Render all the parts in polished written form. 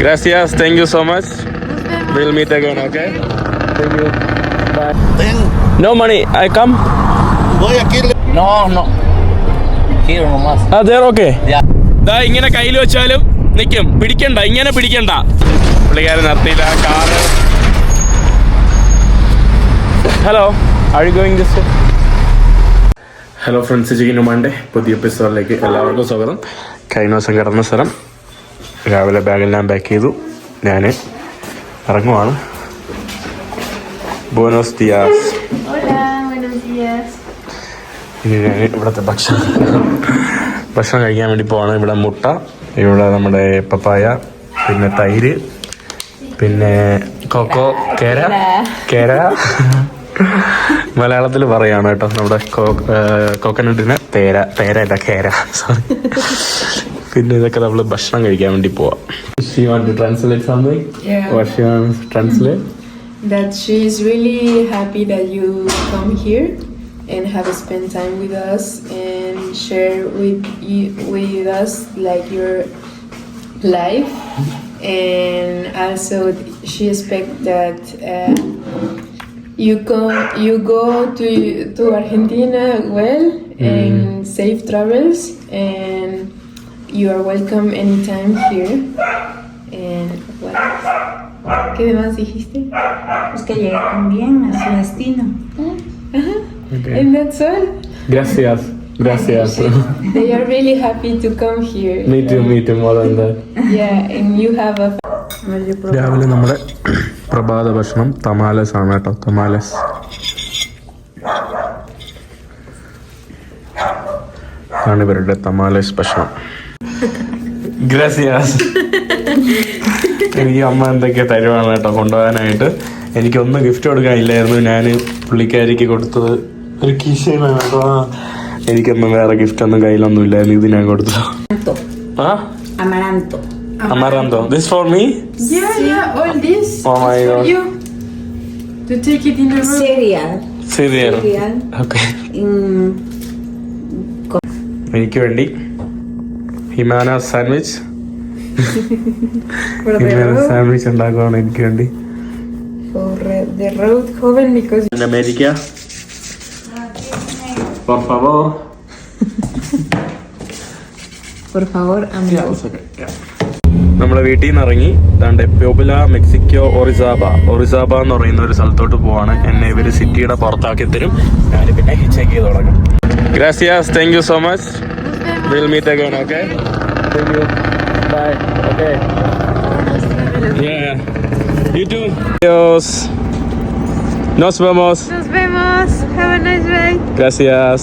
Gracias, thank you so much. We'll meet again, okay? Thank you. Bye. No money, I come. Voy aquí. No. Quiero nomás. There, okay. Yeah. ദാ ഇങ്ങനെ കയ്യിൽ വെച്ചാലും നിൽക്കും. പിടിക്കണ്ട, ഇങ്ങനെ പിടിക്കണ്ട. പുള്ളിക്കാരൻ നിർത്തിയില്ല car. Hello, are you going this way? Hello friends, ചിക്കനുമാൻ്റെ പുതിയ എപ്പിസോഡിലേക്ക് എല്ലാവർക്കും സ്വാഗതം. കഴിഞ്ഞ ദിവസം കിടന്ന സ്ഥലം രാവിലെ ബാഗെല്ലാം പാക്ക് ചെയ്തു. ഞാൻ ഇറങ്ങുവാണ്. ബോനോസ് ദിയാസ്. ഇനി ഞാൻ ഇവിടുത്തെ ഭക്ഷണം കഴിക്കാൻ വേണ്ടി പോവാണ്. ഇവിടെ മുട്ട, ഇവിടെ നമ്മുടെ പപ്പായ, പിന്നെ തൈര്, പിന്നെ കേര മലയാളത്തിൽ പറയാണ് കേട്ടോ. നമ്മുടെ കോക്കനട്ടിന് തേരല്ല കേര, സോറി. പിന്നെ ഇതൊക്കെ നമ്മൾ ഭക്ഷണം കഴിക്കാൻ വേണ്ടി പോവാം. She want to translate something? Yeah. What she wants to translate? That she is really happy that you come here and have spent time with us and share with us like your life, and also she expects that you go to Argentina well and safe travels, and you are welcome anytime here. And what? ¿Qué demás dijiste? Pues que llegue con bien a su destino. Okay. And that's all. Gracias. They are really happy to come here. Me too, more than that. Yeah, and you have a... രാവിലെ നമ്മുടെ പ്രഭാത ഭക്ഷണം തമാലസ് ആണ് കേട്ടോ. തമാലസ് ആണ് ഇവരുടെ തമാലസ് ഭക്ഷണം. Gracias. എനിക്ക് അമ്മ എന്തൊക്കെയോ തരുവാണ് കേട്ടോ കൊണ്ടുപോകാനായിട്ട്. എനിക്കൊന്നും ഗിഫ്റ്റ് കൊടുക്കാനില്ലായിരുന്നു. ഞാൻ പുള്ളിക്കാരിക്ക് കൊടുത്തത് ഒരു കീശയിലാണ് കേട്ടോ. എനിക്കൊന്നും വേറെ ഗിഫ്റ്റ് ഒന്നും കയ്യിലൊന്നും ഇല്ലായിരുന്നു. ഇത് ഞാൻ കൊടുത്തു. Amaranto. This for me? Yeah, all this. Oh my for God. you. To take it in the room. Cereal. Okay. എനിക്ക് വേണ്ടി ഹിമാന സാൻഡ്വിച്ച്. സാൻഡ്വിച്ച് ഉണ്ടാക്കുവാണ് എനിക്ക് വേണ്ടി. For the road joven because... En América. Por favor. Por favor, amigo. നമ്മുടെ വീട്ടിൽ നിന്ന് ഇറങ്ങി ദാണ്ട് പ്യൂബില Mexico ഒറിസാബ എന്ന് പറയുന്ന ഒരു സ്ഥലത്തോട്ട് പോവാണ്. എന്നെ ഇവര് സിറ്റിയുടെ പുറത്താക്കി തരും. ഞാൻ പിന്നെ ഹിച്ചേക്ക് ചെയ്ത് തുടങ്ങും. Gracias, thank you so much. We'll meet again, okay? Thank you. Bye. Okay. Yeah. You too. Adios. Nos vemos. Have a nice day. Gracias.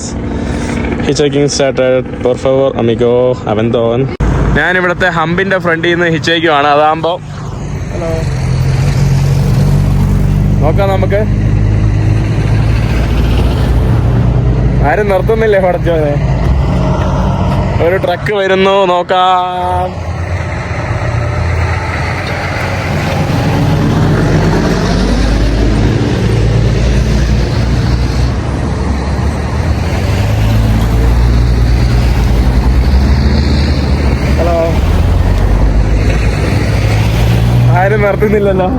Hitchhiking started. Por favor, amigo. Aventón. ഞാൻ ഇവിടുത്തെ ഹമ്പിന്റെ ഫ്രണ്ടിൽ നിന്ന് ഹിച്ചേക്കുവാണ്. അതാകുമ്പോ നോക്കാം നമുക്ക്. ആരും നിർത്തുന്നില്ലേ പഠിച്ചോനെ. ഒരു ട്രക്ക് വരുന്നു, നോക്കാം. ഹലോ, ആരും നിർത്തുന്നില്ലല്ലോ.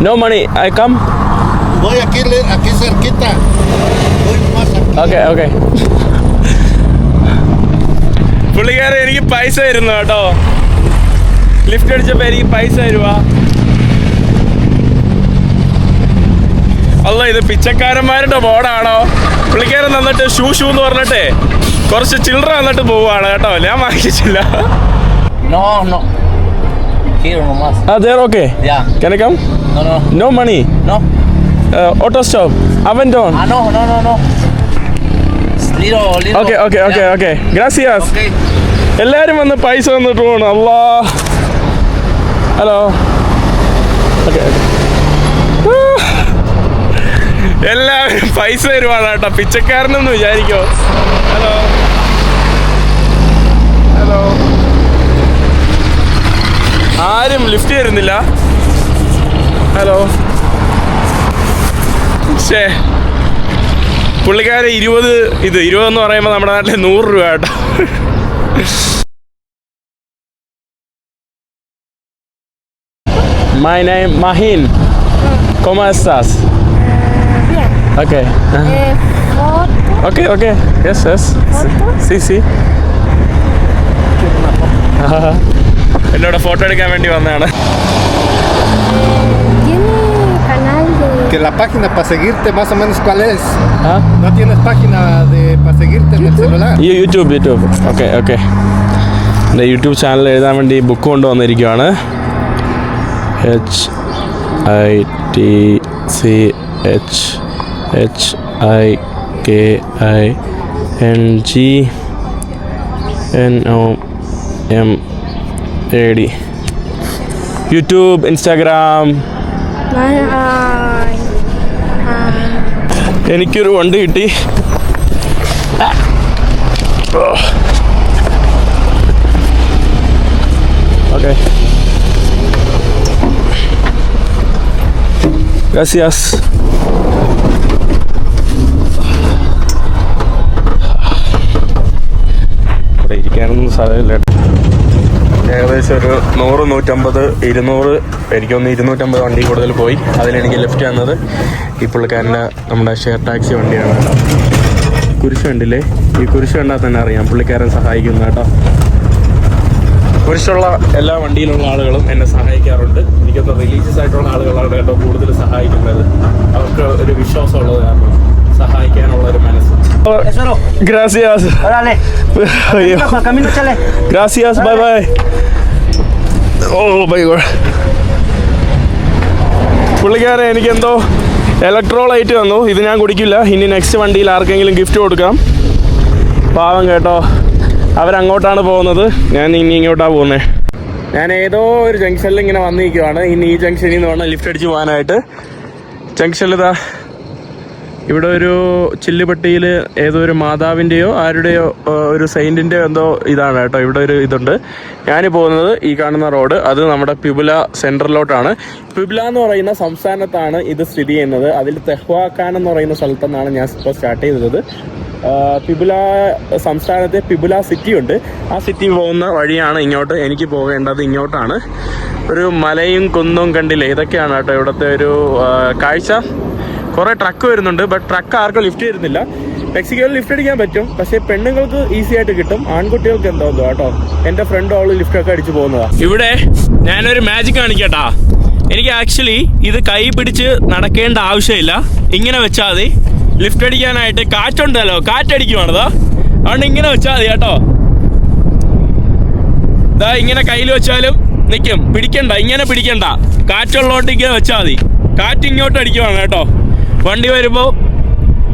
No money, I come. Voy aquí cerquita. Voy más aquí. Okay. പുള്ളിക്കാരൻ എനിക്ക് പൈസ തരുന്നു കേട്ടോ. ലിഫ്റ്റ് അടിച്ചപ്പോ എനിക്ക് പൈസ തരുവാ. അല്ല, ഇത് പിച്ചക്കാരന്മാരുടെ ബോർഡാണോ? പുള്ളിക്കാരൻ തന്നിട്ട് ഷൂ എന്ന് പറഞ്ഞിട്ടേ കുറച്ച് ചില്ലറ തന്നിട്ട് പോവാണ് കേട്ടോ. ഞാൻ വാങ്ങിച്ചില്ല. No. Quiero nomás. There, okay. Yeah. Can I come? No money. No. Auto stop. Aventón. No. Little. Okay. Gracias. Okay. എല്ലാരും വന്ന് പൈസ തന്നിട്ട് പോകണം. അല്ലാ. ഹലോ. Okay. എല്ലാവരും പൈസ തരുവാണ് കേട്ടോ. പിച്ചക്കാരനെന്ന് വിചാരിക്കോ. ഹലോ. ആരും ലിഫ്റ്റ് തരുന്നില്ല. ഹലോ. പുള്ളിക്കാരെ 20 എന്ന് പറയുമ്പോൾ നമ്മുടെ നാട്ടിൽ 100 രൂപ കേട്ടോ. My name Mahin. ¿Cómo estás? Bien. Okay. Foto. Okay. Yes. Sí. എന്നോട് ഫോട്ടോ എടുക്കാൻ വേണ്ടി വന്നതാണ്. Tiene canal de. Que la página para seguirte, más o menos, ¿cuál es? Ah? ¿No tienes página para seguirte en el celular? YouTube okay എൻ്റെ YouTube channel എഴുതാൻ വേണ്ടി book കൊണ്ടുവന്നിരിക്കുകയാണ്. HITCHIKINGNOMAD. YouTube, Instagram. എനിക്കൊരു വണ്ടി കിട്ടി. Okay. Gracias. ഇവിടെ ഇരിക്കാനൊന്നും സ്ഥലമില്ല. ഏകദേശം ഒരു 100, 150, 200, എനിക്കൊന്ന് 250 വണ്ടി കൂടുതൽ പോയി. അതിലെനിക്ക് ലിഫ്റ്റ് തന്നത് ഈ പുള്ളിക്കാരൻ്റെ നമ്മുടെ ഷെയർ ടാക്സി വണ്ടിയാണ് കേട്ടോ. കുരിശ് കണ്ടില്ലേ? ഈ കുരിശ് കണ്ടാൽ തന്നെ അറിയാം പുള്ളിക്കാരൻ സഹായിക്കുന്ന കേട്ടോ. കുരിശുള്ള എല്ലാ വണ്ടിയിലുള്ള ആളുകളും എന്നെ സഹായിക്കാറുണ്ട്. എനിക്കൊന്ന് റിലീജിയസ് ആയിട്ടുള്ള ആളുകളാണ് കേട്ടോ കൂടുതൽ സഹായിക്കുന്നത്. അവർക്ക് ഒരു വിശ്വാസമുള്ളത് കാരണം സഹായിക്കാനുള്ള ഒരു മനസ്സ്. ഗ്രാസിയാസ്. ഗ്രാസിയാസ്. ബൈ. Oh by god. പുള്ളിക്കാരൻ എനിക്കെന്തോ ഇലക്ട്രോളൈറ്റ് തന്നു. ഇത് ഞാൻ കുടിക്കില്ല. ഇനി നെക്സ്റ്റ് വണ്ടിയിൽ ആർക്കെങ്കിലും ഗിഫ്റ്റ് കൊടുക്കാം. പാവം കേട്ടോ. അവരങ്ങോട്ടാണ് പോകുന്നത്, ഞാൻ ഇനി ഇങ്ങോട്ടാണ് പോകുന്നത്. ഞാൻ ഏതോ ഒരു ജംഗ്ഷനിൽ ഇങ്ങനെ വന്നിരിക്കുവാണ്. ഇനി ഈ ജംഗ്ഷനിൽ നിന്ന് വേണം ലിഫ്റ്റ് അടിച്ച് പോകാനായിട്ട്. ജംഗ്ഷനിൽ ഇതാ ഇവിടെ ഒരു ചില്ലുപട്ടിയിൽ ഏതോ ഒരു മാതാവിൻ്റെയോ ആരുടെയോ ഒരു സെയിൻറ്റിൻ്റെയോ എന്തോ ഇതാണ് കേട്ടോ. ഇവിടെ ഒരു ഇതുണ്ട്. ഞാൻ പോകുന്നത് ഈ കാണുന്ന റോഡ്, അത് നമ്മുടെ പിബുല സെൻട്രലിലോട്ടാണ്. പിബുല എന്ന് പറയുന്ന സംസ്ഥാനത്താണ് ഇത് സ്ഥിതി ചെയ്യുന്നത്. അതിൽ തെഹ്വാക്കാൻ എന്ന് പറയുന്ന സ്ഥലത്തെന്നാണ് ഞാൻ ഇപ്പോൾ സ്റ്റാർട്ട് ചെയ്തത്. പിബുല സംസ്ഥാനത്തെ പിബുല സിറ്റി ഉണ്ട്. ആ സിറ്റി പോകുന്ന വഴിയാണ് ഇങ്ങോട്ട്. എനിക്ക് പോകേണ്ടത് ഇങ്ങോട്ടാണ്. ഒരു മലയും കുന്നും കണ്ടില്ലേ, ഇതൊക്കെയാണ് കേട്ടോ ഇവിടുത്തെ ഒരു കാഴ്ച. കുറേ ട്രക്ക് വരുന്നുണ്ട്, ബട്ട് ട്രക്ക് ആർക്കും ലിഫ്റ്റ് തരുന്നില്ല. മെക്സിക്കോയിൽ ലിഫ്റ്റ് അടിക്കാൻ പറ്റും, പക്ഷേ പെണ്ണുങ്ങൾക്ക് ഈസി ആയിട്ട് കിട്ടും. ആൺകുട്ടികൾക്ക് എന്തോ കേട്ടോ. എൻ്റെ ഫ്രണ്ട് അവള് ലിഫ്റ്റൊക്കെ അടിച്ച് പോകുന്നതാണ്. ഇവിടെ ഞാനൊരു മാജിക് കാണിക്കട്ടാ. എനിക്ക് ആക്ച്വലി ഇത് കൈ പിടിച്ച് നടക്കേണ്ട ആവശ്യമില്ല. ഇങ്ങനെ വെച്ചാൽ മതി. ലിഫ്റ്റ് അടിക്കാനായിട്ട് കാറ്റുണ്ടല്ലോ, കാറ്റടിക്കുവാണതാ. അതുകൊണ്ട് ഇങ്ങനെ വെച്ചാൽ മതി കേട്ടോ. ഇതാ ഇങ്ങനെ കയ്യിൽ വെച്ചാലും നിൽക്കും. പിടിക്കണ്ട, ഇങ്ങനെ പിടിക്കണ്ട. കാറ്റുള്ളോട്ട് ഇങ്ങനെ വെച്ചാൽ മതി. കാറ്റ് ഇങ്ങോട്ട് അടിക്കുവാണ് കേട്ടോ. വണ്ടി വരുമ്പോൾ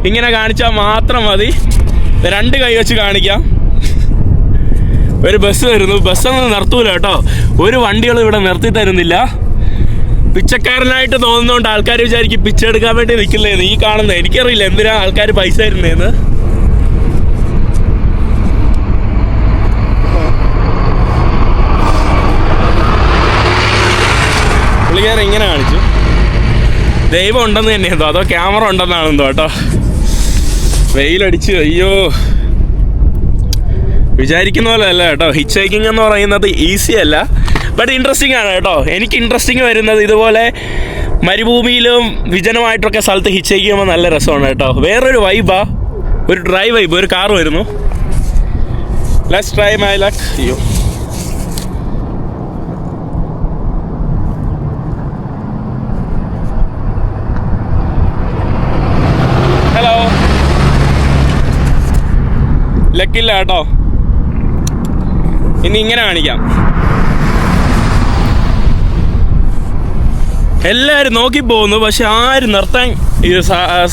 ഇങ്ങനെ കാണിച്ചാൽ മാത്രം മതി. 2 കൈ വെച്ച് കാണിക്കാം. ഒരു ബസ് വരുന്നു. ബസ്സൊന്നും നിർത്തൂല കേട്ടോ. ഒരു വണ്ടികളും ഇവിടെ നിർത്തി തരുന്നില്ല. പിച്ചക്കാരനായിട്ട് തോന്നുന്നതുകൊണ്ട് ആൾക്കാർ വിചാരിക്കും പിച്ച എടുക്കാൻ വേണ്ടി നിൽക്കില്ലേന്ന്. ഈ കാണുന്നത് എനിക്കറിയില്ല എന്തിനാ ആൾക്കാർ പൈസ തരുന്നതെന്ന്. പുള്ളിക്കാരൻ ഇങ്ങനെ കാണിച്ചു. ദൈവം ഉണ്ടെന്ന് തന്നെ എന്തോ, അതോ ക്യാമറ ഉണ്ടെന്നാണെന്തോ കേട്ടോ. വെയിലടിച്ച് അയ്യോ, വിചാരിക്കുന്ന പോലെ അല്ല കേട്ടോ. ഹിച്ച് ഹൈക്കിംഗ് എന്ന് പറയുന്നത് ഈസി അല്ല, ബട്ട് ഇൻട്രസ്റ്റിംഗ് ആണ് കേട്ടോ. എനിക്ക് ഇൻട്രസ്റ്റിംഗ് വരുന്നത് ഇതുപോലെ മരുഭൂമിയിലും വിജനമായിട്ടൊക്കെ സ്ഥലത്ത് ഹിച്ച് ഹൈക്ക് ചെയ്യുമ്പോൾ നല്ല രസമാണ് കേട്ടോ. വേറൊരു വൈബാ, ഒരു ഡ്രൈ വൈബ്. ഒരു കാർ വരുന്നു. Let's try my luck. അയ്യോ, ഹലോ. ലക്കില്ല കേട്ടോ. ഇനി ഇങ്ങനെ കാണിക്കാം. എല്ലാവരും നോക്കി പോകുന്നു, പക്ഷെ ആരും നിർത്താൻ ഇത്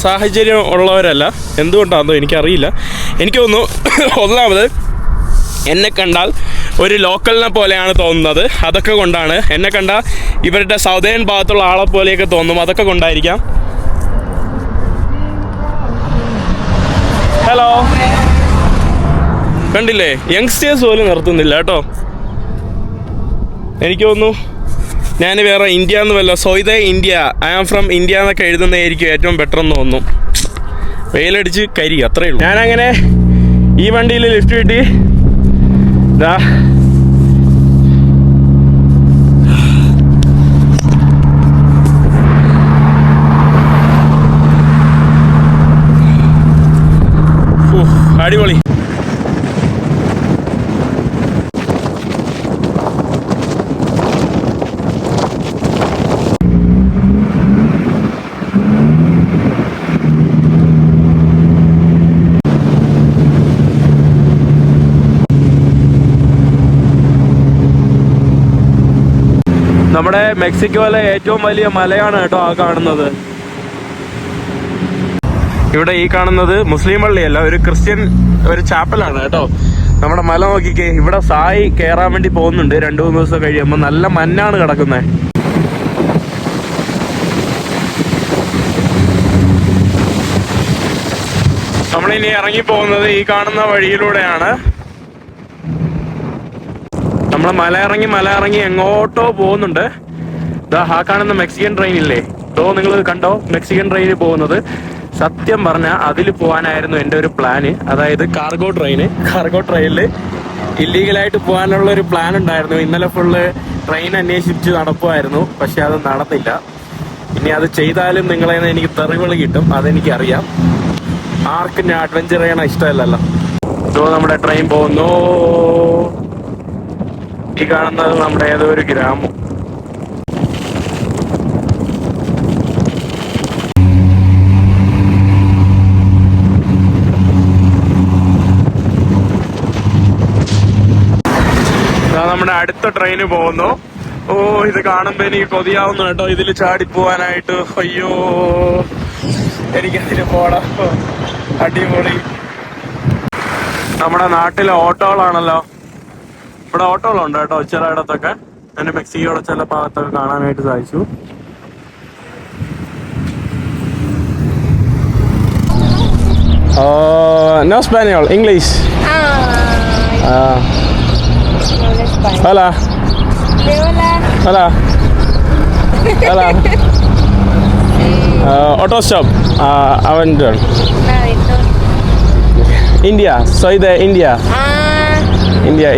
സാഹചര്യം ഉള്ളവരല്ല. എന്തുകൊണ്ടാണെന്നോ എനിക്കറിയില്ല. എനിക്ക് തോന്നുന്നു ഒന്നാമത് എന്നെ കണ്ടാൽ ഒരു ലോക്കലിനെ പോലെയാണ് തോന്നുന്നത്. അതൊക്കെ കൊണ്ടാണ്. എന്നെ കണ്ടാൽ ഇവരുടെ സൗതേൺ ഭാഗത്തുള്ള ആളെ പോലെയൊക്കെ തോന്നും. അതൊക്കെ കൊണ്ടായിരിക്കാം. ഹലോ. കണ്ടില്ലേ, യങ്സ്റ്റേഴ്സ് പോലും നിർത്തുന്നില്ല കേട്ടോ. എനിക്ക് തോന്നുന്നു ഞാൻ വേറെ ഇന്ത്യ എന്ന് വല്ല സോയിദേ India, I am from India എന്നൊക്കെ എഴുതുന്നതായിരിക്കും ഏറ്റവും ബെറ്റർ എന്ന് തോന്നുന്നു. വെയിലടിച്ച് കരി, അത്രയേ ഉള്ളൂ. ഞാനങ്ങനെ ഈ വണ്ടിയിൽ ലിഫ്റ്റ് കിട്ടി. നമ്മുടെ മെക്സിക്കോയിലെ ഏറ്റവും വലിയ മലയാണ് കേട്ടോ ആ കാണുന്നത്. ഇവിടെ ഈ കാണുന്നത് മുസ്ലിം പള്ളിയല്ല, ഒരു ക്രിസ്ത്യൻ ഒരു ചാപ്പലാണ് കേട്ടോ. നമ്മുടെ മല നോക്കിക്കേ, ഇവിടെ സായി കയറാൻ വേണ്ടി പോകുന്നുണ്ട് 2-3 ദിവസം കഴിയുമ്പോൾ. നല്ല മഞ്ഞാണ് കിടക്കുന്നത്. നമ്മളിനി ഇറങ്ങി പോകുന്നത് ഈ കാണുന്ന വഴിയിലൂടെയാണ്. നമ്മൾ മല ഇറങ്ങി എങ്ങോട്ടോ പോകുന്നുണ്ട്. ഇതാ ആ കാണുന്ന മെക്സിക്കൻ ട്രെയിൻ ഇല്ലേ, നിങ്ങൾ കണ്ടോ മെക്സിക്കൻ ട്രെയിനിൽ പോകുന്നത്? സത്യം പറഞ്ഞാൽ അതിൽ പോകാനായിരുന്നു എൻ്റെ ഒരു പ്ലാന്. അതായത് കാർഗോ ട്രെയിനിൽ ഇല്ലീഗലായിട്ട് പോകാനുള്ള ഒരു പ്ലാൻ ഉണ്ടായിരുന്നു. ഇന്നലെ ഫുള്ള് ട്രെയിൻ അന്വേഷിച്ച് നടക്കുമായിരുന്നു, പക്ഷെ അത് നടന്നില്ല. ഇനി അത് ചെയ്താലും നിങ്ങളെ എനിക്ക് തെറിവിളി കിട്ടും, അതെനിക്കറിയാം. ആർക്കും ഞാൻ അഡ്വഞ്ചർ ചെയ്യണ ഇഷ്ടമല്ലല്ലോ. ഇതോ നമ്മുടെ ട്രെയിൻ പോകുന്നു. ഈ കാണുന്നത് നമ്മുടെ ഏതോ ഒരു ഗ്രാമം. നമ്മുടെ അടുത്ത ട്രെയിന് പോകുന്നു. ഓ, ഇത് കാണുമ്പോ എനിക്ക് കൊതിയാവുന്നു കേട്ടോ ഇതിൽ ചാടിപ്പോവാനായിട്ട്. അയ്യോ, എനിക്കതിന് പോടാ, അടിപൊളി. നമ്മുടെ നാട്ടിലെ ഓട്ടോകളാണല്ലോ. ഇവിടെ ഓട്ടോകളുണ്ട് കേട്ടോ ചിലയിടത്തൊക്കെ. എന്നെ മെക്സിക്കോയുടെ ചില ഭാഗത്തൊക്കെ കാണാനായിട്ട് സാധിച്ചു. No Spanish, English. Hola. Hola. Hola. Auto shop. Avenger. India. Soy de India. India.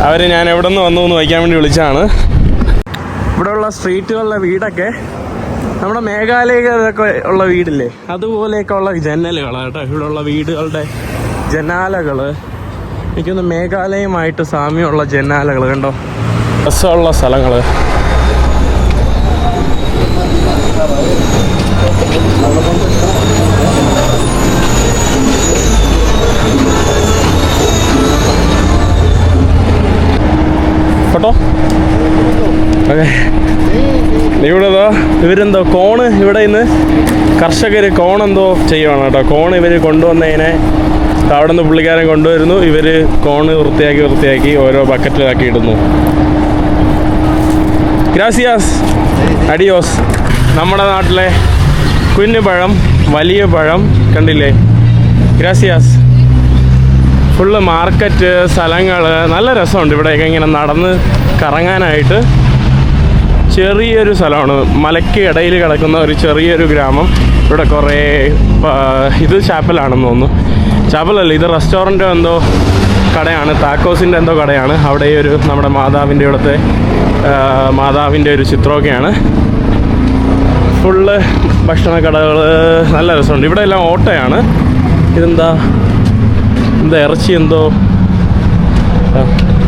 അവര് ഞാൻ എവിടെ നിന്ന് വന്നു എന്ന് വയ്ക്കാൻ വേണ്ടി വിളിച്ചാണ്. ഇവിടെയുള്ള സ്ട്രീറ്റുകളിലെ വീടൊക്കെ നമ്മുടെ മേഘാലയൊക്കെ ഉള്ള വീടില്ലേ, അതുപോലെയൊക്കെ ഉള്ള ജനലുകളാണ് കേട്ടോ ഇവിടെയുള്ള വീടുകളുടെ ജനാലകള്. എനിക്കൊന്ന് മേഘാലയമായിട്ട് സാമ്യമുള്ള ജനാലകൾ കണ്ടോ, രസമുള്ള സ്ഥലങ്ങള്. കേട്ടോ ഓക്കെ. ഇവിടെ ഇവരെന്തോ കോണ്, ഇവിടെ ഇന്ന് കർഷകർ കോണെന്തോ ചെയ്യുവാണ് കേട്ടോ. കോണ് ഇവർ കൊണ്ടുവന്നതിനെ അവിടെ നിന്ന് പുള്ളിക്കാരൻ കൊണ്ടുവരുന്നു. ഇവർ കോണ് വൃത്തിയാക്കി ഓരോ ബക്കറ്റിലാക്കി ഇടുന്നു. Gracias, adios. നമ്മുടെ നാട്ടിലെ കുഞ്ഞു പഴം, വലിയ പഴം കണ്ടില്ലേ? ഗ്രാസിയാസ്. ഫുള്ള് മാർക്കറ്റ് സ്ഥലങ്ങൾ, നല്ല രസമുണ്ട് ഇവിടെയൊക്കെ ഇങ്ങനെ നടന്ന് കറങ്ങാനായിട്ട്. ചെറിയൊരു സ്ഥലമാണ്, മലയ്ക്ക് ഇടയിൽ കിടക്കുന്ന ഒരു ചെറിയൊരു ഗ്രാമം. ഇവിടെ കുറേ ഇത് ചാപ്പലാണെന്ന് തോന്നുന്നു. ചാപ്പലല്ല, ഇത് റെസ്റ്റോറൻറ്റോ എന്തോ കടയാണ്, താക്കോസിൻ്റെ എന്തോ കടയാണ്. അവിടെ ഒരു നമ്മുടെ മാതാവിൻ്റെ ഇവിടുത്തെ മാതാവിൻ്റെ ഒരു ചിത്രമൊക്കെയാണ്. ഫുള്ള് ഭക്ഷണ കടകൾ, നല്ല രസമുണ്ട്. ഇവിടെ എല്ലാം ഓട്ടോയാണ്. ഇതെന്താ ഇറച്ചി എന്തോ,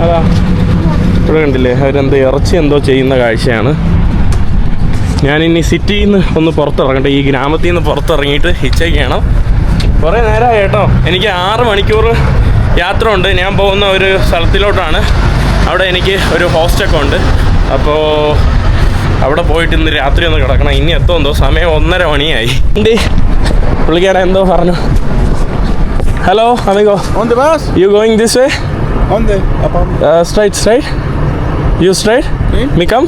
അതാ ഇവിടെ കണ്ടില്ലേ, അവരെന്തോ ഇറച്ചി എന്തോ ചെയ്യുന്ന കാഴ്ചയാണ്. ഞാനിനി സിറ്റിയിൽ നിന്ന് ഒന്ന് പുറത്തിറങ്ങട്ടെ, ഈ ഗ്രാമത്തിൽ നിന്ന് പുറത്തിറങ്ങിയിട്ട് ഹിച്ചേക്ക് ചെയ്യണം. കുറേ നേരമായി കേട്ടോ. എനിക്ക് 6 മണിക്കൂർ യാത്ര ഉണ്ട്. ഞാൻ പോകുന്ന ഒരു സ്ഥലത്തിലോട്ടാണ്. അവിടെ എനിക്ക് ഒരു ഹോസ്റ്റൊക്കെ ഉണ്ട്. അപ്പോൾ അവിടെ പോയിട്ട് ഇന്ന് രാത്രി ഒന്ന് കിടക്കണം. ഇനി എന്തോ സമയം 1:30 മണിയായി. പുള്ളിക്കാരൻ എന്തോ പറഞ്ഞു. Hello amigo, ¿Dónde vas? you going this way? ¿Dónde? Straight. You straight? Sí. Me come?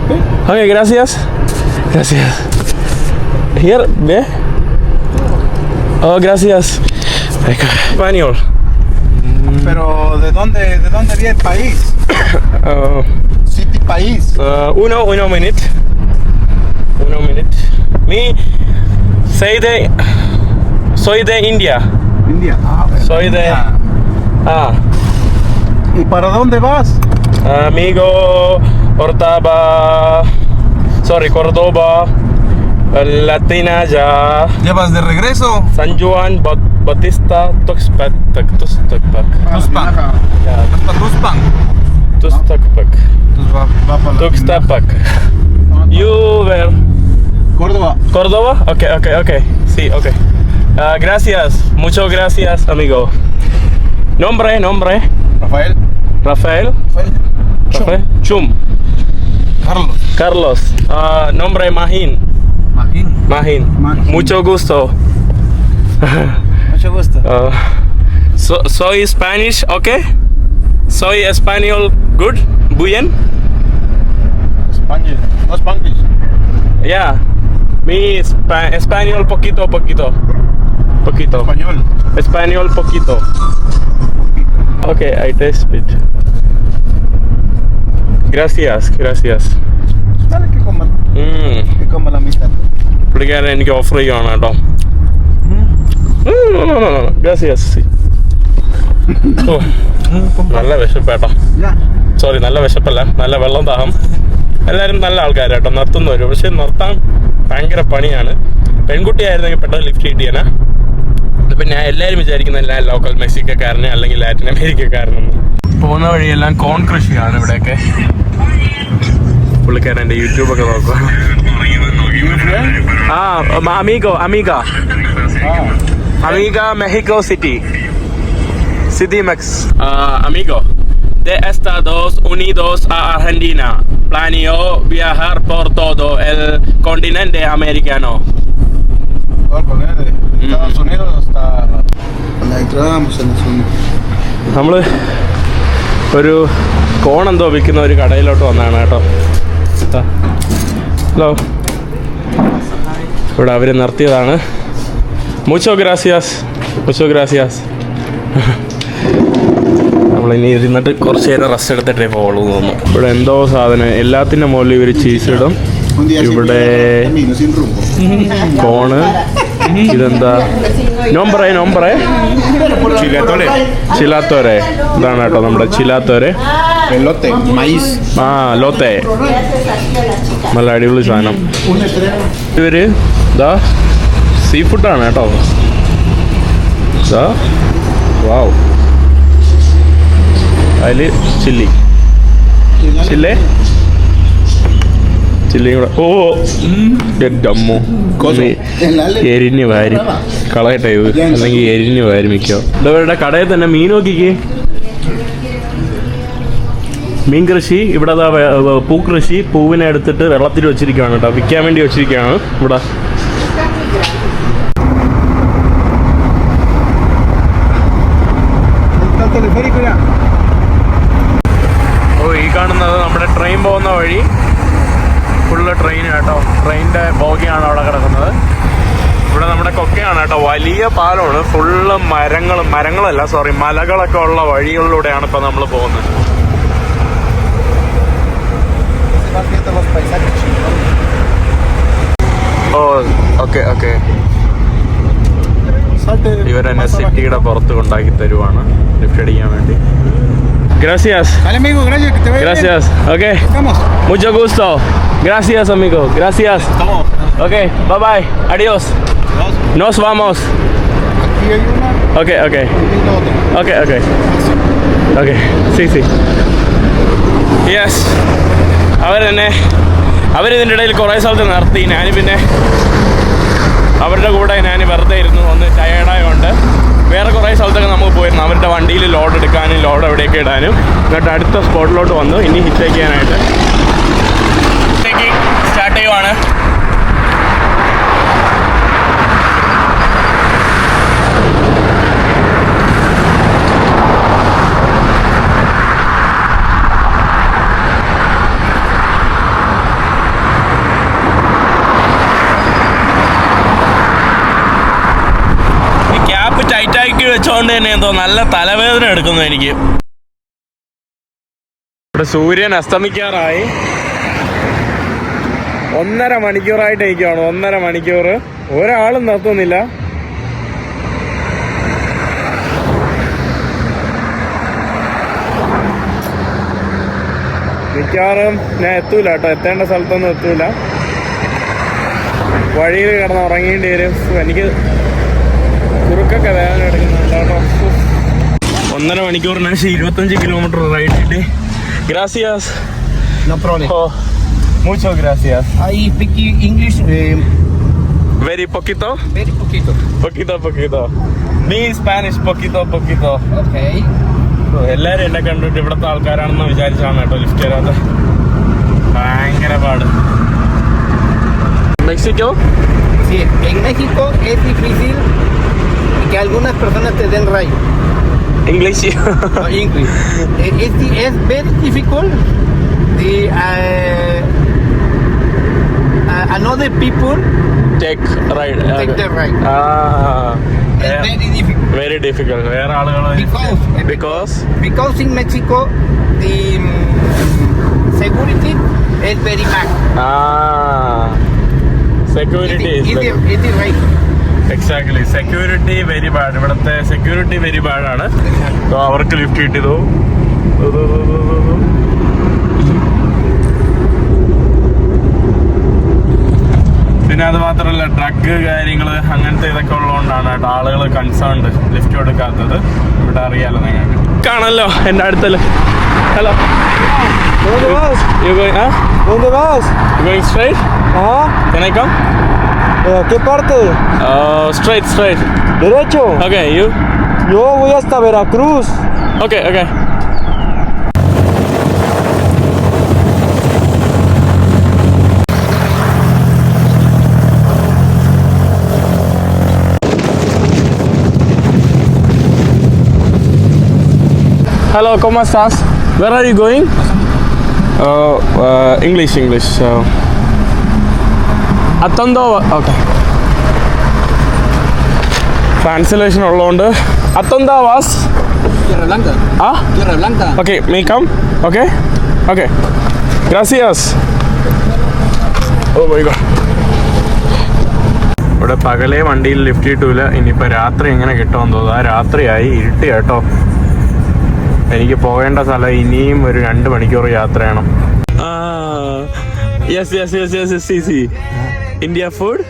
Sí. Okay, gracias. Here, ve. Oh, gracias. Español. Pero ¿de dónde viene el país? City país. Uno minute. Me soy de India. India. Soy de ¿Y para dónde vas? Amigo Córdoba, Latina ya. ¿Ya vas de regreso? San Juan Bautista Tuxpac. Tuxtapac. You were Córdoba? Okay. Sí, okay. Gracias, muchas gracias, amigo. Nombre. Rafael. Rafael. Chum. Carlos. Carlos. Nombre Mahin. Mahin. Mahin. Mucho gusto. Mucho gusto. Soy Spanish, okay? Soy español, good? Bien? Español. No Spanglish. Yeah. Mi español poquito. Español. Español poquito. Okay, I taste it. Gracias. Dale que coma la mitad. പുള്ളിക്കാരൻ എനിക്ക് offer ചെയ്യുവാണ് കേട്ടോ. Gracias. നല്ല വിശപ്പേട്ടോ. Sorry, നല്ല വിശപ്പല്ല, നല്ല വെള്ളം ദാഹം. എല്ലാവരും നല്ല ആൾക്കാരാട്ടോ, നിർത്തുന്നവര്. പക്ഷെ നിർത്താൻ ഭയങ്കര പണിയാണ്. പെൺകുട്ടിയായിരുന്നെങ്കിൽ പെട്ടെന്ന് ലിഫ്റ്റ് കിട്ടിയേനെ. ഇതിപ്പോൾ ഞാൻ എല്ലാവരും വിചാരിക്കുന്നില്ല ലോക്കൽ മെക്സിക്കക്കാരനെ അല്ലെങ്കിൽ ലാറ്റിൻ അമേരിക്കക്കാരനെന്ന്. പോകുന്ന വഴിയെല്ലാം കോൺ കൃഷിയാണ് ഇവിടെയൊക്കെ. പുള്ളിക്കാരൻ എൻ്റെ യൂട്യൂബൊക്കെ നോക്കുക. Amiga Mexico City Mex. Amigo, de Estados Unidos a Argentina planeo viajar por todo el continente americano. Estados Unidos hasta la entrada en നമ്മള് ഒരു കോണെന്തോ വിൽക്കുന്ന ഒരു കടയിലോട്ട് വന്നതാണ് കേട്ടോ. ഹലോ, ഇവിടെ അവർ നിർത്തിയതാണ്. മുച്ചോ ഗ്രാസിയാസ്. നമ്മളിനി ഇരുന്നിട്ട് കുറച്ച് നേരം റെസ്റ്റ് എടുത്തിട്ടേ പോകുള്ളൂ തോന്നുന്നു. ഇവിടെ എന്തോ സാധനം, എല്ലാത്തിൻ്റെ മുകളിൽ ഇവർ ചീസ് ഇടും. ഇവിടെ കോണ്, ഇതെന്താ നോമ്പറേ ചിലാത്തോരെ. ഇതാണ് കേട്ടോ നമ്മുടെ ചിലാത്തോരെ. Elote, maíz. ലോത്തെ. നല്ല അടിപൊളി സാധനം. ഇവര് ഇതാ സീ ഫുഡാണ് കേട്ടോ. ഇതാ വാവ്. അതിൽ ചില്ലിയും കൂടെ. ഓ ഡമ്മു, എരിഞ്ഞ് വാരി കളയട്ടെ ഇത്, അല്ലെങ്കിൽ എരിഞ്ഞ് വാരി മിക്കോ. ഇവരുടെ കടയിൽ തന്നെ മീൻ നോക്കിക്കേ. മീൻ കൃഷി ഇവിടെ, പൂക്കൃഷി. പൂവിനെ എടുത്തിട്ട് വെള്ളത്തിൽ വെച്ചിരിക്കുകയാണ് കേട്ടോ, വിൽക്കാൻ വേണ്ടി വെച്ചിരിക്കുകയാണ് ഇവിടെ. ഓ, ഈ കാണുന്നത് നമ്മുടെ ട്രെയിൻ പോകുന്ന വഴി. ഫുള്ള് ട്രെയിൻ കേട്ടോ, ട്രെയിനിൻ്റെ ബോഗിയാണ് അവിടെ കിടക്കുന്നത്. ഇവിടെ നമ്മുടെ കൊക്കയാണ് കേട്ടോ, വലിയ പാലമാണ്. ഫുള്ള് മലകളൊക്കെ ഉള്ള വഴികളിലൂടെയാണ് ഇപ്പം നമ്മൾ പോകുന്നത്. ഓ ഓക്കെ. ഇവരെന്നെ സിറ്റിയുടെ പുറത്ത് കൊണ്ടാക്കി തരുവാണ് ലിഫ്റ്റ് അടിക്കാൻ വേണ്ടി. Gracias. Vale, amigo, gracias, que te vaya Gracias. bien. Okay. Vamos. Mucho gusto. Gracias, amigo. Gracias. Estamos. Okay. Bye bye. Adiós. Nos vamos. Aquí hay una. Okay. Y la otra. Okay. Sí. Yes. അവരിതിൻ്റെ ഇടയിൽ കുറേ സ്ഥലത്ത് നിർത്തി. ഞാൻ പിന്നെ അവരുടെ കൂടെ ഞാൻ വെറുതെ ഇരുന്നു, ഒന്ന് ടയേർഡായതുകൊണ്ട്. വേറെ കുറേ സ്ഥലത്തൊക്കെ നമുക്ക് പോയിരുന്നു, അവരുടെ വണ്ടിയിൽ ലോഡ് എടുക്കാനും ലോഡ് എവിടെയൊക്കെ ഇടാനും. എന്നിട്ട് അടുത്ത സ്പോട്ടിലോട്ട് വന്നു ഇനി ഹിറ്റേക്ക് ചെയ്യാനായിട്ട്. സ്റ്റാർട്ട് ചെയ്യുവാണ്. ടൈറ്റാക്കി വെച്ചോണ്ട് തന്നെ എന്തോ നല്ല തലവേദന എടുക്കുന്നു എനിക്ക്. ഇവിടെ സൂര്യൻ അസ്തമിക്കാറായി. 1.5 മണിക്കൂറായിട്ട് ഇരിക്കുകയാണ്. 1.5 മണിക്കൂർ ഒരാളും നിർത്തുന്നില്ല. മിക്കവാറും ഞാൻ എത്തൂല കേട്ടോ, എത്തേണ്ട സ്ഥലത്തൊന്നും എത്തൂല. വഴിയിൽ കിടന്ന് ഉറങ്ങേണ്ടി വരും. എനിക്ക് കുറുക്കൊക്കെ വേദന എടുക്കുന്നുണ്ട് കേട്ടോ. 1.5 മണിക്കൂറിന് 25 കിലോമീറ്റർ റൈഡ് കിട്ടി. Gracias. No problem. Oh, mucho gracias. I speak English Very poquito. very poquito. Poquito. Me Spanish poquito. Okay. എല്ലാരും എന്നെ കണ്ടിട്ട് ഇവിടുത്തെ ആൾക്കാരാണെന്ന് വിചാരിച്ചാണ് കേട്ടോ ലിഫ്റ്റ് തരാത്ത. ഭയങ്കര പാട്. Mexico? Sí, en México es difícil que algunas personas te den rayo. English. No, English. Es very difficult the another people take ride. take the ride. It's very difficult. Very difficult. വേറെ ആളുകൾ Because in Mexico the security is very bad. Security It is right. Exactly. Security very bad. ഇവിടുത്തെ security very ബാഡാണ്. അവർക്ക് lift കിട്ടിയതോ. പിന്നെ അത് മാത്രമല്ല drug കാര്യങ്ങൾ അങ്ങനത്തെ ഇതൊക്കെ ഉള്ളതുകൊണ്ടാണ് കേട്ടോ ആളുകൾ കൺസേൺഡ് ലിഫ്റ്റ് കൊടുക്കാത്തത്. ഇവിടെ അറിയാലോ നിങ്ങൾക്ക്. കാണല്ലോ എൻ്റെ അടുത്തല്ലേ. Hello. ¿Dónde vas? ¿Dónde vas? You going straight? Can I come? ¿A qué parte? Straight. ¿Derecho? Okay, you? Yo voy hasta Veracruz. Okay. Hello, ¿cómo estás? Where are you going? English. Atondo. Okay. Translation ഉള്ളതുകൊണ്ട് Atonda was Tierra Blanca. Tierra Blanca. Okay, may come? Okay. Gracias. Oh my god. ഇവിടെ പകലേ വണ്ടിയിൽ lift കിട്ടൂല. ഇനിയിപ്പോൾ രാത്രി എങ്ങനെ കിട്ടുമെന്ന് തോന്നുന്നു. ആ രാത്രിയായി ഇരുട്ടി കേട്ടോ. എനിക്ക് പോകേണ്ട സ്ഥലം ഇനിയും ഒരു 2 മണിക്കൂർ യാത്രയാണ്. യെസ്. India food.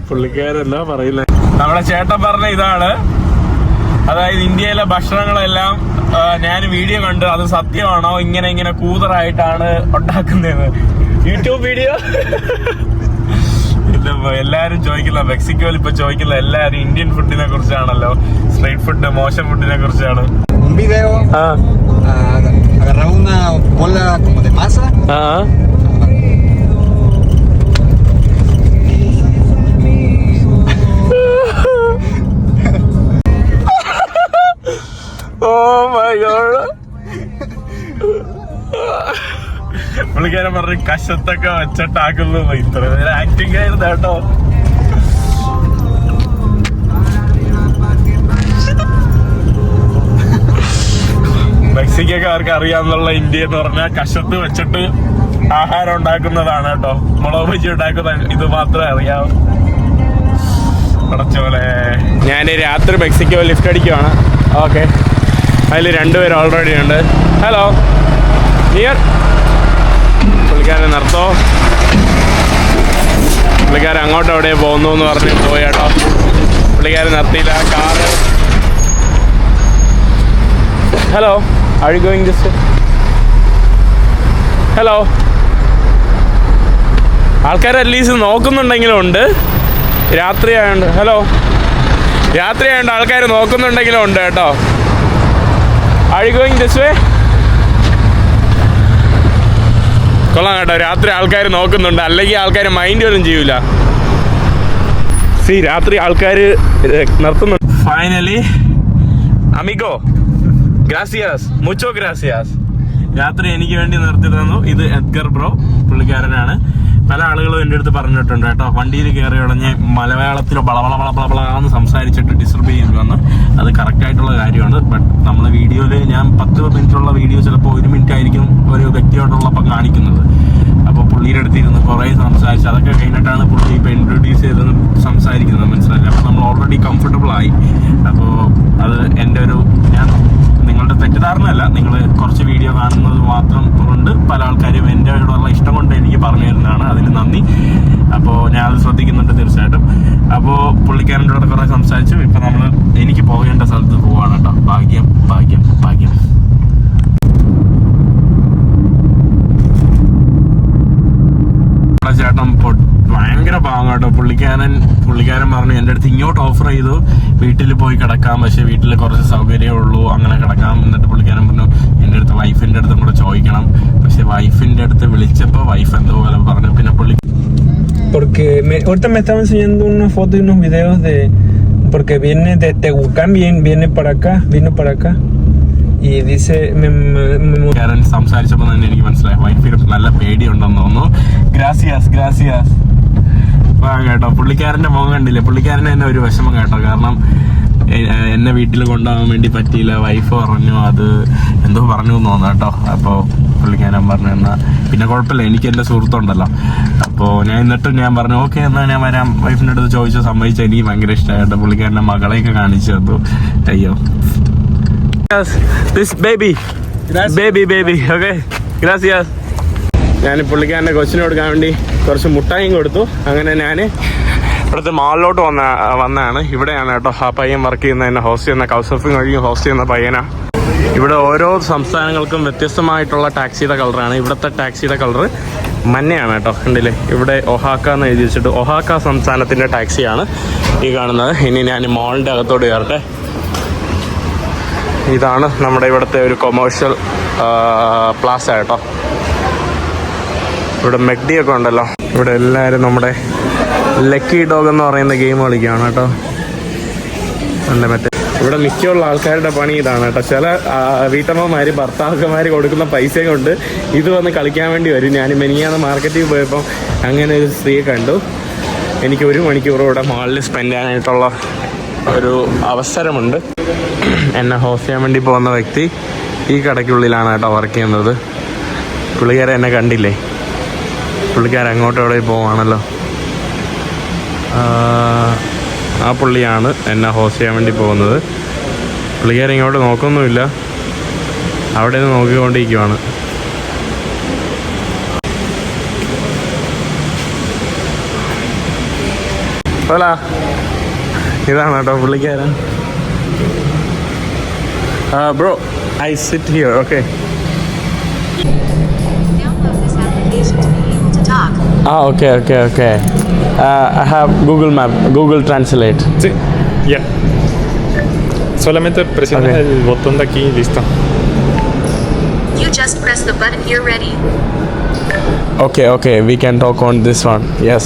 പുള്ളിക്കാരെന്താ പറയുന്നത്. നമ്മളെ ചേട്ടൻ പറഞ്ഞ ഇതാണ്, അതായത് ഇന്ത്യയിലെ ഭക്ഷണങ്ങളെല്ലാം ഞാൻ വീഡിയോ കണ്ട് അത് സത്യമാണോ, ഇങ്ങനെ കൂതറായിട്ടാണ് ഉണ്ടാക്കുന്നത്. YouTube video. എല്ലാരും ചോദിക്കില്ല, മെക്സിക്കോയിൽ ഇപ്പൊ ചോദിക്കില്ല, എല്ലാരും ഇന്ത്യൻ ഫുഡിനെ കുറിച്ചാണല്ലോ. സ്ട്രീറ്റ് ഫുഡ് മോശം ഫുഡിനെ കുറിച്ചാണ്. Un video. Agarraba una bola como de masa. Oh my god. പുള്ളിക്കാരൻ പറഞ്ഞു കശത്തൊക്കെ വെച്ചിട്ടാക്കുന്നു. ഇത്ര നേരം ആക്ടിങ് ആയിരുന്നു കേട്ടോ. മെക്സിക്കോക്കാർക്ക് അറിയാന്നുള്ള ഇന്ത്യ എന്ന് പറഞ്ഞാൽ കശത്ത് വെച്ചിട്ട് ആഹാരം ഉണ്ടാക്കുന്നതാണ് കേട്ടോ. മുളക് ബജി ഉണ്ടാക്കുന്ന ഇത് മാത്രമേ അറിയാവൂ. പടച്ചോലെ. ഞാൻ രാത്രി മെക്സിക്കോ ലിഫ്റ്റ് അടിക്കുവാണ്. ഓക്കെ, അതിൽ 2 പേര് ഓൾറെഡി ഉണ്ട്. Hello, near. പുള്ളിക്കാരൻ നിർത്തോ. പുള്ളിക്കാരൻ അങ്ങോട്ട് എവിടെ പോകുന്നു എന്ന് പറഞ്ഞ് പോയി കേട്ടോ. പുള്ളിക്കാരൻ നിർത്തിയില്ല. Car. Hello, are you going this? Hello. ആൾക്കാർ അറ്റ്ലീസ്റ്റ് നോക്കുന്നുണ്ടെങ്കിലും ഉണ്ട്. രാത്രി ആയതുകൊണ്ട്. ഹലോ, രാത്രി ആയതുകൊണ്ട് ആൾക്കാർ നോക്കുന്നുണ്ടെങ്കിലും ഉണ്ട് കേട്ടോ. Are you going this way? കൊള്ളാം കേട്ടോ, രാത്രി ആൾക്കാർ നോക്കുന്നുണ്ട്. അല്ലെങ്കിൽ ആൾക്കാർ മൈൻഡ് പോലും ചെയ്യൂല. രാത്രി ആൾക്കാർ നിർത്തുന്നുണ്ട്. ഫൈനലി അമിഗോ, ഗ്രാസിയാസ്, മുച്ചോ ഗ്രാസിയാസ്. രാത്രി എനിക്ക് വേണ്ടി നിർത്തി തന്നു. ഇത് എഡ്ഗർ ബ്രോ, പുള്ളിക്കാരനാണ്. പല ആളുകളും എൻ്റെ അടുത്ത് പറഞ്ഞിട്ടുണ്ട് കേട്ടോ, വണ്ടിയിൽ കയറി ഉടഞ്ഞ് മലയാളത്തിൽ വളവളവളവളാന്ന് സംസാരിച്ചിട്ട് ഡിസ്റ്റർബ് ചെയ്യുമെന്ന്. അത് കറക്റ്റായിട്ടുള്ള കാര്യമാണ്. ബട്ട് നമ്മളെ വീഡിയോയിൽ ഞാൻ 10 മിനിറ്റുള്ള വീഡിയോ ചിലപ്പോൾ 1 മിനിറ്റ് ആയിരിക്കും ഒരു വ്യക്തിയോടുള്ളപ്പം കാണിക്കുന്നത്. അപ്പോൾ പുള്ളിയുടെ അടുത്തിരുന്ന് കുറേ സംസാരിച്ച് അതൊക്കെ കഴിഞ്ഞിട്ടാണ് പുള്ളി ഇപ്പോൾ ഇൻട്രൊഡ്യൂസ് ചെയ്തെന്ന് സംസാരിക്കുന്നത്, മനസ്സിലായില്ല. അപ്പോൾ നമ്മൾ ഓൾറെഡി കംഫർട്ടബിൾ ആയി. അപ്പോൾ അത് എൻ്റെ ഒരു, ഞാൻ നിങ്ങളുടെ തെറ്റിദ്ധാരണയല്ല, നിങ്ങൾ കുറച്ച് വീഡിയോ കാണുന്നത് മാത്രം കൊണ്ട് പല ആൾക്കാരും എൻ്റെ ഉള്ള ഇഷ്ടം കൊണ്ട് എനിക്ക് പറഞ്ഞു തരുന്നതാണ്. അതിൽ നന്ദി. അപ്പോൾ ഞാനത് ശ്രദ്ധിക്കുന്നുണ്ട് തീർച്ചയായിട്ടും. അപ്പോൾ പുള്ളിക്കാരൻ്റെ കൂടെ കുറേ സംസാരിച്ചു. ഇപ്പം നമ്മൾ എനിക്ക് പോകേണ്ട സ്ഥലത്ത് പോവാണ് കേട്ടോ. ഭാഗ്യം. ചേട്ടൻ ഭയങ്കര പാവം കേട്ടോ. പുള്ളിക്കാരൻ പറഞ്ഞു എൻ്റെ അടുത്ത് ഇങ്ങോട്ട് ഓഫർ ചെയ്തു വീട്ടിൽ പോയി കിടക്കാം, പക്ഷെ വീട്ടിൽ കുറച്ച് സൗകര്യമേ ഉള്ളൂ, അങ്ങനെ കിടക്കാം. എന്നിട്ട് പുള്ളിക്കാരൻ പറഞ്ഞു എൻ്റെ അടുത്ത് വൈഫിൻ്റെ അടുത്തും കൂടെ ചോദിക്കണം. പക്ഷെ വൈഫിൻ്റെ അടുത്ത് വിളിച്ചപ്പോൾ വൈഫ് എന്തോ പോലെ പറഞ്ഞു. പിന്നെ പുള്ളി Porque ahorita me estaba enseñando una foto y unos videos de... Porque viene de Tehuacán, viene para acá, vino para acá. Y dice... പുള്ളിക്കാരൻ സംസാരിച്ചപ്പോൾ തന്നെ എനിക്ക് മനസ്സിലായി വൈഫിന് നല്ല പേടിയുണ്ടെന്ന് തോന്നുന്നു. ഗ്രാസിയാസ് കേട്ടോ. പുള്ളിക്കാരൻ്റെ മുഖം കണ്ടില്ലേ, പുള്ളിക്കാരന് തന്നെ ഒരു വിഷമം കേട്ടോ. കാരണം എന്നെ വീട്ടിൽ കൊണ്ടുപോകാൻ വേണ്ടി പറ്റിയില്ല, വൈഫ് പറഞ്ഞു, അത് എന്തോ പറഞ്ഞു എന്ന് തോന്നുന്നു കേട്ടോ. അപ്പോൾ പുള്ളിക്കാരൻ പറഞ്ഞു എന്നാൽ പിന്നെ കുഴപ്പമില്ല, എനിക്ക് എൻ്റെ സുഹൃത്തുണ്ടല്ലോ. അപ്പോൾ എന്നിട്ടും ഞാൻ പറഞ്ഞു ഓക്കെ എന്നാൽ ഞാൻ വരാം. വൈഫിൻ്റെ അടുത്ത് ചോദിച്ചു, സമ്മതിച്ചു. എനിക്ക് ഭയങ്കര ഇഷ്ടമായിട്ടോ. പുള്ളിക്കാരൻ്റെ മകളെയൊക്കെ കാണിച്ചു തന്നു. അയ്യോ ബേബി ഓക്കെ ഗ്രാസിയാസ്. ഞാൻ പുള്ളിക്കാരൻ്റെ കൊച്ചിന് കൊടുക്കാൻ വേണ്ടി കുറച്ച് മുട്ടായും കൊടുത്തു. അങ്ങനെ ഞാൻ ഇവിടുത്തെ മാളിലോട്ട് വന്നതാണ്. ഇവിടെയാണ് കേട്ടോ ആ പയ്യൻ വർക്ക് ചെയ്യുന്ന, എന്നെ ഹോസ്റ്റ് ചെയ്യുന്ന, കൗസർഫിംഗ് വഴി ഹോസ്റ്റ് ചെയ്യുന്ന പയ്യനാണ്. ഇവിടെ ഓരോ സംസ്ഥാനങ്ങൾക്കും വ്യത്യസ്തമായിട്ടുള്ള ടാക്സിയുടെ കളറാണ്. ഇവിടുത്തെ ടാക്സിയുടെ കളറ് മഞ്ഞയാണ് കേട്ടോ. കണ്ടില്ലേ, ഇവിടെ ഒഹാക്ക എന്ന് എഴുതി വെച്ചിട്ട് ഒഹാക്ക സംസ്ഥാനത്തിൻ്റെ ടാക്സിയാണ് ഈ കാണുന്നത്. ഇനി ഞാൻ മാളിൻ്റെ അകത്തോട്ട് കയറട്ടെ. ഇതാണ് നമ്മുടെ ഇവിടുത്തെ ഒരു കൊമേഴ്ഷ്യൽ പ്ലാസ കേട്ടോ. ഇവിടെ മെക്ഡിയൊക്കെ ഉണ്ടല്ലോ. ഇവിടെ എല്ലാവരും നമ്മുടെ ലക്കി ഡോഗ് എന്ന് പറയുന്ന ഗെയിം കളിക്കുകയാണ് കേട്ടോ. മറ്റേ ഇവിടെ മിക്കുള്ള ആൾക്കാരുടെ പണി ഇതാണ് കേട്ടോ. ചില വീട്ടമ്മമാർ ഭർത്താക്കന്മാർ കൊടുക്കുന്ന പൈസ കൊണ്ട് ഇത് വന്ന് കളിക്കാൻ വേണ്ടി വരും. ഞാൻ മെനിയാന്ന് മാർക്കറ്റിൽ പോയപ്പോൾ അങ്ങനെ ഒരു സ്ത്രീയെ കണ്ടു. എനിക്ക് 1 മണിക്കൂർ ഇവിടെ മാളിൽ സ്പെൻഡ് ചെയ്യാനായിട്ടുള്ള ഒരു അവസരമുണ്ട്. എന്നെ ഹോസ്റ്റ് ചെയ്യാൻ വേണ്ടി പോകുന്ന വ്യക്തി ഈ കടയ്ക്കുള്ളിലാണ് കേട്ടോ വർക്ക് ചെയ്യുന്നത്. പുള്ളിക്കാരൻ എന്നെ കണ്ടില്ലേ, പുള്ളിക്കാരൻ അങ്ങോട്ട് എവിടെ പോവാണല്ലോ. ആ പുള്ളിയാണ് എന്നെ ഹോസ്റ്റ് ചെയ്യാൻ വേണ്ടി പോകുന്നത്. പുള്ളിക്കാരൻ ഇങ്ങോട്ട് നോക്കൊന്നുമില്ല, അവിടെ നിന്ന് നോക്കിക്കൊണ്ടിരിക്കുവാണ്. അല്ല ഇതാണ് കേട്ടോ പുള്ളിക്കാരൻ. Bro I sit here okay. Okay. I have Google Map, Google Translate. Sí, ya. Solamente presiona el botón de aquí y listo. You just press the button here, ready. Okay, we can talk on this one. Yes.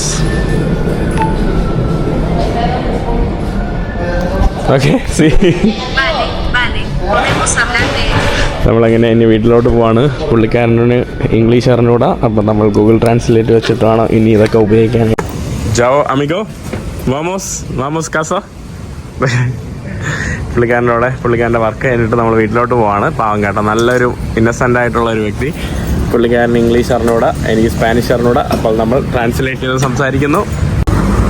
Okay, see. Vale. Podemos hablar de... നമ്മളങ്ങനെ ഇനി വീട്ടിലോട്ട് പോവാണ്. പുള്ളിക്കാരന് English അറിഞ്ഞൂടാ, അപ്പം നമ്മൾ Google translate വെച്ചിട്ടാണ് ഇനി ഇതൊക്കെ ഉപയോഗിക്കാൻ. ജാവോ അമിഗോ വാമോസ് കാസ. പുള്ളിക്കാരൻ്റെ വർക്ക് കഴിഞ്ഞിട്ട് നമ്മൾ വീട്ടിലോട്ട് പോവാണ്. പാവം കേട്ടോ, നല്ലൊരു ഇന്നസെൻ്റ് ആയിട്ടുള്ള ഒരു വ്യക്തി. പുള്ളിക്കാരന് ഇംഗ്ലീഷ് അറിഞ്ഞൂടാ, എനിക്ക് സ്പാനിഷ് അറിഞ്ഞൂടാ. അപ്പോൾ നമ്മൾ ട്രാൻസ്ലേറ്റ് ചെയ്ത് സംസാരിക്കുന്നു.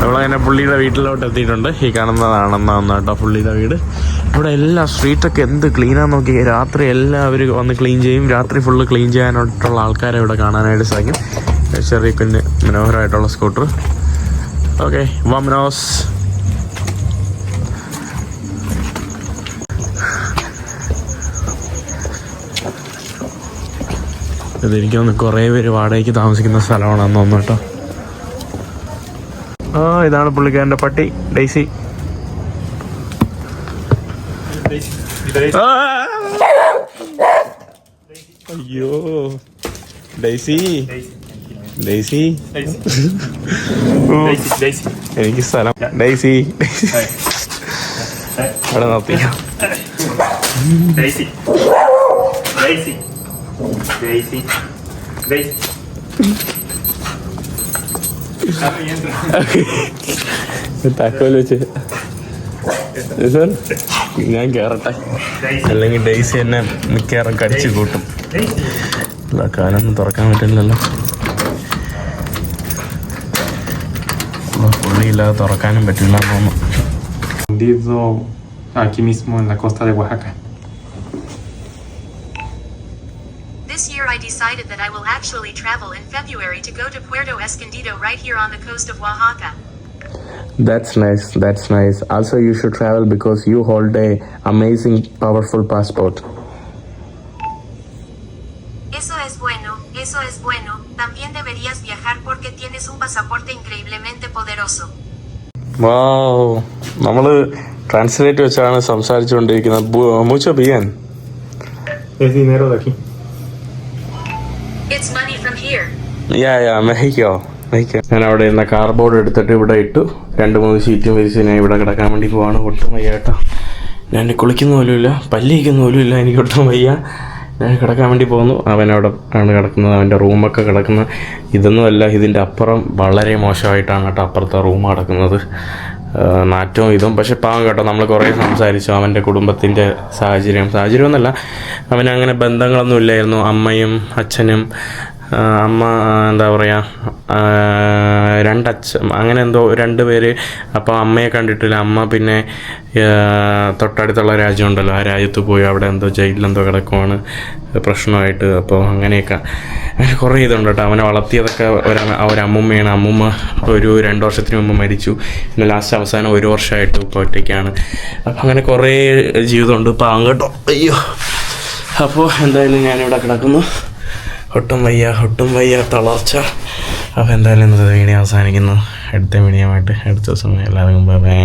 നമ്മളങ്ങനെ പുള്ളിയുടെ വീട്ടിലോട്ട് എത്തിയിട്ടുണ്ട്. ഈ കാണുന്നതാണെന്നാണ് കേട്ടോ പുള്ളിയുടെ വീട്. ഇവിടെ എല്ലാ സ്ട്രീറ്റൊക്കെ എന്ത് ക്ലീനാന്ന് നോക്കി. രാത്രി എല്ലാവരും വന്ന് ക്ലീൻ ചെയ്യും. രാത്രി ഫുള്ള് ക്ലീൻ ചെയ്യാനായിട്ടുള്ള ആൾക്കാരെ ഇവിടെ കാണാനായിട്ട് സാധിക്കും. ചെറിയ കുഞ്ഞ് മനോഹരമായിട്ടുള്ള സ്കൂട്ടർ. ഓക്കെ വാമനോസ്. ഇതെനിക്ക് തോന്നുന്നു കുറേ പേര് വാടകയ്ക്ക് താമസിക്കുന്ന സ്ഥലമാണെന്ന് തോന്നുന്നു കേട്ടോ. ഇതാണ് പുള്ളിക്കാരൻ്റെ പട്ടി ഡെയ്സി. അയ്യോ ഡെയ്സി. എനിക്ക് സ്ഥലം ഡെയ്സി അവിടെ നിർത്തിക്കാം. താക്കോൽ വെച്ച് ഞാൻ കയറട്ടെ, അല്ലെങ്കിൽ ഡെയ്സി എന്നെ മിക്കവാറും കടിച്ചു കൂട്ടും. കാലൊന്നും തുറക്കാൻ പറ്റില്ലല്ലോ, പുള്ളിയില്ലാതെ തുറക്കാനും പറ്റില്ല തോന്നുന്നു. Aquí mismo en la costa de Oaxaca. This year I decided that I will actually travel in February to go to Puerto Escondido right here on the coast of Oaxaca. That's nice. Also you should travel because you hold a amazing powerful passport. Eso es bueno. También deberías viajar porque tienes pasaporte increíblemente poderoso. വാവ്, നമ്മള് translate വെച്ചാണ് സംസാരിച്ചുകൊണ്ടിരിക്കുന്നത്. mucho bien. Es dinero de aquí. It's money from here. മെഹിക്കോ. ഞാൻ അവിടെ ഇരുന്ന cardboard എടുത്തിട്ട് ഇവിടെ ഇട്ടു. 2-3 ഷീറ്റും വിരിച്ച് ഞാൻ ഇവിടെ കിടക്കാൻ വേണ്ടി പോവാണ്. ഒട്ടും വയ്യ കേട്ടോ. ഞാൻ കുളിക്കുന്ന പോലുമില്ല, പല്ലിക്കുന്ന പോലുമില്ല, എനിക്ക് ഒട്ടും വയ്യ. ഞാൻ കിടക്കാൻ വേണ്ടി പോകുന്നു. അവനവിടെ ആണ് കിടക്കുന്നത്, അവൻ്റെ റൂമൊക്കെ കിടക്കുന്നത്. ഇതൊന്നുമല്ല, ഇതിൻ്റെ അപ്പുറം വളരെ മോശമായിട്ടാണ് കേട്ടോ അപ്പുറത്തെ റൂം കിടക്കുന്നത്. നാറ്റവും ഇതും. പക്ഷെ പാവം കേട്ടോ, നമ്മൾ കുറേ സംസാരിച്ചു. അവൻ്റെ കുടുംബത്തിൻ്റെ സാഹചര്യമൊന്നുമല്ല, അവനങ്ങനെ ബന്ധങ്ങളൊന്നും ഇല്ലായിരുന്നു. അമ്മയും അച്ഛനും, അമ്മ എന്താ പറയുക, 2 അച്ഛൻ, അങ്ങനെ എന്തോ 2 പേര്. അപ്പോൾ അമ്മയെ കണ്ടിട്ടില്ല. അമ്മ പിന്നെ തൊട്ടടുത്തുള്ള രാജ്യമുണ്ടല്ലോ, ആ രാജ്യത്ത് പോയി അവിടെ എന്തോ ജയിലിലെന്തോ കിടക്കുവാണ് പ്രശ്നമായിട്ട്. അപ്പോൾ അങ്ങനെയൊക്കെ അങ്ങനെ കുറേ ഇതുണ്ട് കേട്ടോ. അവനെ വളർത്തിയതൊക്കെ ഒരമ്മൂമ്മയാണ്. അമ്മൂമ്മ ഒരു 2 വർഷത്തിന് മുമ്പ് മരിച്ചു. പിന്നെ ലാസ്റ്റ് അവസാനം 1 വർഷമായിട്ട് ഇപ്പോൾ ഒറ്റയ്ക്കാണ്. അപ്പം അങ്ങനെ കുറേ ജീവിതമുണ്ട്. പാവം കേട്ടോ, അയ്യോ. അപ്പോൾ എന്തായാലും ഞാനിവിടെ കിടക്കുന്നു. ഒട്ടും വയ്യ തളർച്ച. അപ്പോൾ എന്തായാലും ഇന്നത്തെ വീഡിയോ അവസാനിക്കുന്നു. അടുത്ത വീഡിയോ ആയിട്ട് അടുത്ത ദിവസം എല്ലാവർക്കും ബൈ.